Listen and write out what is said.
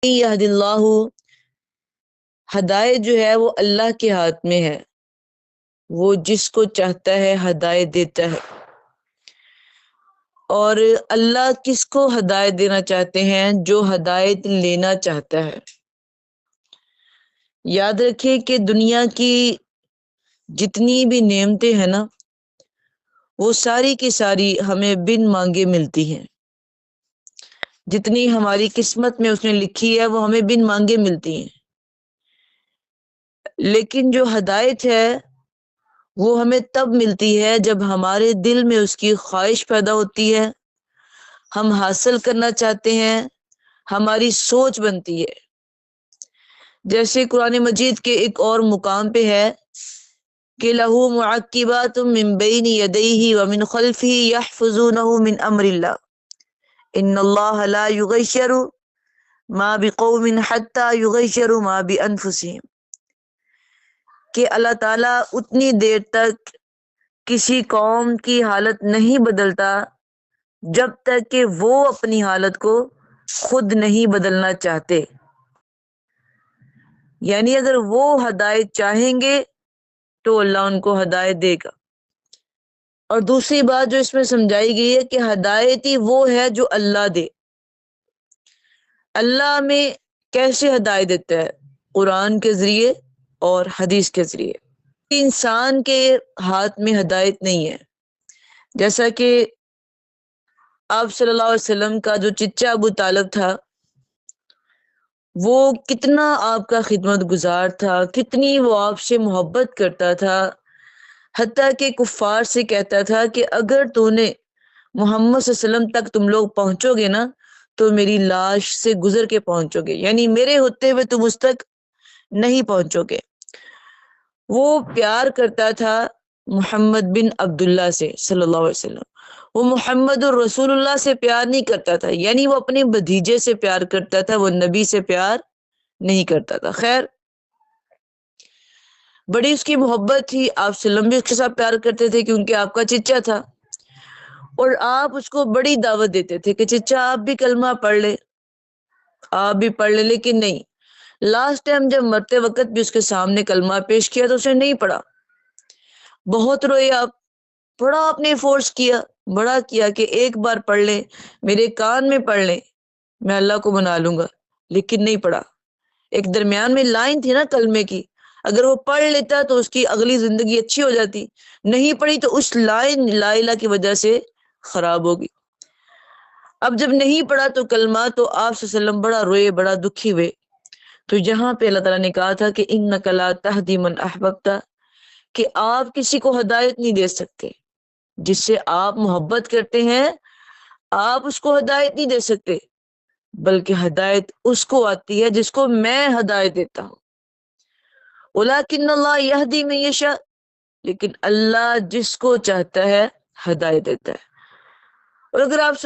یہد اللہ، ہدایت جو ہے وہ اللہ کے ہاتھ میں ہے، وہ جس کو چاہتا ہے ہدایت دیتا ہے۔ اور اللہ کس کو ہدایت دینا چاہتے ہیں؟ جو ہدایت لینا چاہتا ہے۔ یاد رکھیے کہ دنیا کی جتنی بھی نعمتیں ہیں نا، وہ ساری کی ساری ہمیں بن مانگے ملتی ہیں۔ جتنی ہماری قسمت میں اس نے لکھی ہے وہ ہمیں بن مانگے ملتی ہیں، لیکن جو ہدایت ہے وہ ہمیں تب ملتی ہے جب ہمارے دل میں اس کی خواہش پیدا ہوتی ہے، ہم حاصل کرنا چاہتے ہیں، ہماری سوچ بنتی ہے۔ جیسے قرآن مجید کے ایک اور مقام پہ ہے کہ لَهُ مُعَقِّبَاتٌ مِّن بَيْنِ يَدَيْهِ وَمِنْ خَلْفِهِ يَحْفَظُونَهُ مِنْ أَمْرِ اللَّهِ إِنَّ اللَّهَ لَا يُغَيِّرُ مَا بِقَوْمٍ حَتَّى يُغَيِّرُوا مَا بِأَنفُسِهِمْ، کہ اللہ تعالیٰ اتنی دیر تک کسی قوم کی حالت نہیں بدلتا جب تک کہ وہ اپنی حالت کو خود نہیں بدلنا چاہتے۔ یعنی اگر وہ ہدایت چاہیں گے تو اللہ ان کو ہدایت دے گا۔ اور دوسری بات جو اس میں سمجھائی گئی ہے کہ ہدایت ہی وہ ہے جو اللہ دے۔ اللہ میں کیسے ہدایت دیتا ہے؟ قرآن کے ذریعے اور حدیث کے ذریعے۔ انسان کے ہاتھ میں ہدایت نہیں ہے۔ جیسا کہ آپ صلی اللہ علیہ وسلم کا جو چچا ابو طالب تھا، وہ کتنا آپ کا خدمت گزار تھا، کتنی وہ آپ سے محبت کرتا تھا، حتیٰ کہ کفار سے کہتا تھا کہ اگر تو نے محمد صلی اللہ علیہ وسلم تک تم لوگ پہنچو گے نا تو میری لاش سے گزر کے پہنچو گے، یعنی میرے ہوتے ہوئے تم اس تک نہیں پہنچو گے۔ وہ پیار کرتا تھا محمد بن عبداللہ سے صلی اللہ علیہ وسلم، وہ محمد الرسول اللہ سے پیار نہیں کرتا تھا، یعنی وہ اپنے بھتیجے سے پیار کرتا تھا، وہ نبی سے پیار نہیں کرتا تھا۔ خیر، بڑی اس کی محبت تھی، آپ صلی اللہ علیہ وسلم بھی اس کے ساتھ پیار کرتے تھے کیونکہ آپ کا چچا تھا، اور آپ اس کو بڑی دعوت دیتے تھے کہ چچا آپ بھی کلمہ پڑھ لے، آپ بھی پڑھ لے، لیکن نہیں۔ لاسٹ ٹائم جب مرتے وقت بھی اس کے سامنے کلمہ پیش کیا تو اس نے نہیں پڑھا، بہت روئے آپ، بڑا آپ نے فورس کیا، بڑا کیا کہ ایک بار پڑھ لے، میرے کان میں پڑھ لے، میں اللہ کو منا لوں گا، لیکن نہیں پڑھا۔ ایک درمیان میں لائن تھی نا کلمے کی، اگر وہ پڑھ لیتا تو اس کی اگلی زندگی اچھی ہو جاتی، نہیں پڑھی تو اس لائن لا الہ کی وجہ سے خراب ہوگی۔ اب جب نہیں پڑھا تو کلمہ، تو آپ صلی اللہ علیہ وسلم بڑا روئے، بڑا دکھی ہوئے۔ تو یہاں پہ اللہ تعالیٰ نے کہا تھا کہ انک لا تہدی من احببت، کہ آپ کسی کو ہدایت نہیں دے سکتے، جس سے آپ محبت کرتے ہیں آپ اس کو ہدایت نہیں دے سکتے، بلکہ ہدایت اس کو آتی ہے جس کو میں ہدایت دیتا ہوں۔ ولیکن اللہ یہدی من یشاء، لیکن اللہ جس کو چاہتا ہے ہدایت دیتا ہے۔ اور اگر آپ